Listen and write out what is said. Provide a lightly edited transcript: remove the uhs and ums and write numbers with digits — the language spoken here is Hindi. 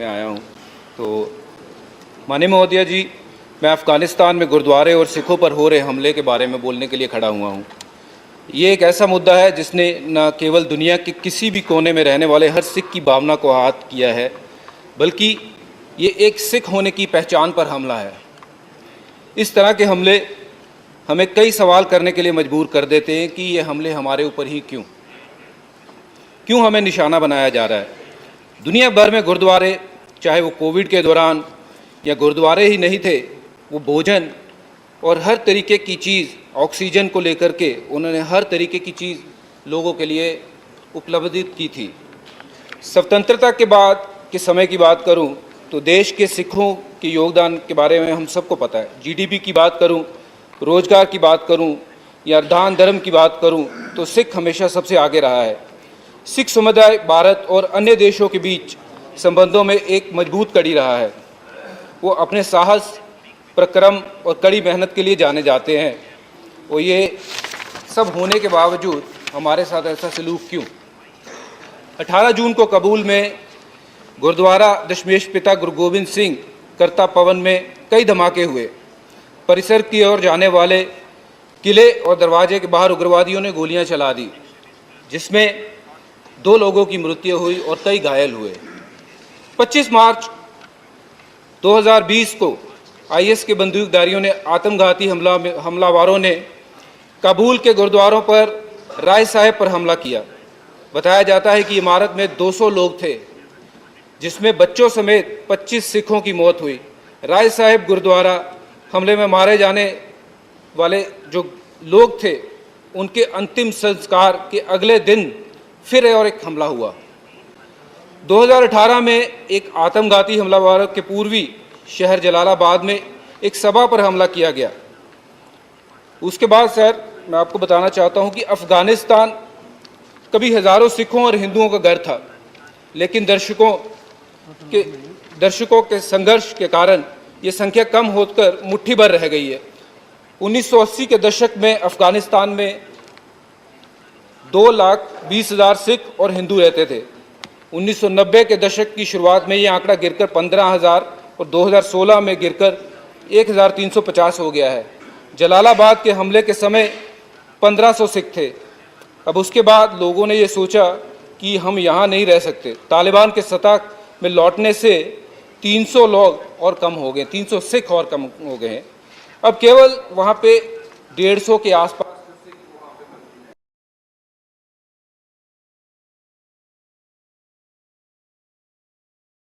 में आया हूँ। तो माननीय महोदया जी, मैं अफ़गानिस्तान में गुरुद्वारे और सिखों पर हो रहे हमले के बारे में बोलने के लिए खड़ा हुआ हूँ। ये एक ऐसा मुद्दा है जिसने न केवल दुनिया के किसी भी कोने में रहने वाले हर सिख की भावना को आहत किया है, बल्कि ये एक सिख होने की पहचान पर हमला है। इस तरह के हमले हमें कई सवाल करने के लिए मजबूर कर देते हैं कि ये हमले हमारे ऊपर ही क्यों हमें निशाना बनाया जा रहा है। दुनिया भर में गुरुद्वारे, चाहे वो कोविड के दौरान या गुरुद्वारे ही नहीं थे, वो भोजन और हर तरीके की चीज़, ऑक्सीजन को लेकर के उन्होंने हर तरीके की चीज़ लोगों के लिए उपलब्धित की थी। स्वतंत्रता के बाद के समय की बात करूं तो देश के सिखों के योगदान के बारे में हम सबको पता है। जीडीपी की बात करूं, रोजगार की बात करूं या दान धर्म की बात करूं तो सिख हमेशा सबसे आगे रहा है। सिख समुदाय भारत और अन्य देशों के बीच संबंधों में एक मजबूत कड़ी रहा है। वो अपने साहस, पराक्रम और कड़ी मेहनत के लिए जाने जाते हैं। और ये सब होने के बावजूद हमारे साथ ऐसा सलूक क्यों? 18 जून को काबुल में गुरुद्वारा दशमेश पिता गुरु गोबिंद सिंह करता पवन में कई धमाके हुए। परिसर की ओर जाने वाले किले और दरवाजे के बाहर उग्रवादियों ने गोलियां चला दी, जिसमें 2 लोगों की मृत्यु हुई और कई घायल हुए। 25 मार्च 2020 को आईएस के बंदूकधारियों ने आत्मघाती हमलावरों ने काबुल के गुरुद्वारों पर राय साहिब पर हमला किया। बताया जाता है कि इमारत में 200 लोग थे, जिसमें बच्चों समेत 25 सिखों की मौत हुई। राय साहिब गुरुद्वारा हमले में मारे जाने वाले जो लोग थे, उनके अंतिम संस्कार के अगले दिन फिर और एक हमला हुआ। 2018 में एक आत्मघाती हमलावर के पूर्वी शहर जलालाबाद में एक सभा पर हमला किया गया। उसके बाद सर, मैं आपको बताना चाहता हूं कि अफ़गानिस्तान कभी हज़ारों सिखों और हिंदुओं का घर था, लेकिन दर्शकों के संघर्ष के कारण ये संख्या कम होकर मुट्ठी भर रह गई है। 1980 के दशक में अफ़गानिस्तान में 2,20,000 सिख और हिंदू रहते थे। 1990 के दशक की शुरुआत में ये आंकड़ा गिरकर 15,000 और 2016 में गिरकर 1,350 हो गया है। जलालाबाद के हमले के समय 1500 सिख थे। अब उसके बाद लोगों ने ये सोचा कि हम यहाँ नहीं रह सकते। तालिबान के सत्ता में लौटने से 300 लोग और कम हो गए, 300 सिख और कम हो गए हैं। अब केवल वहाँ पे 150 के आसपास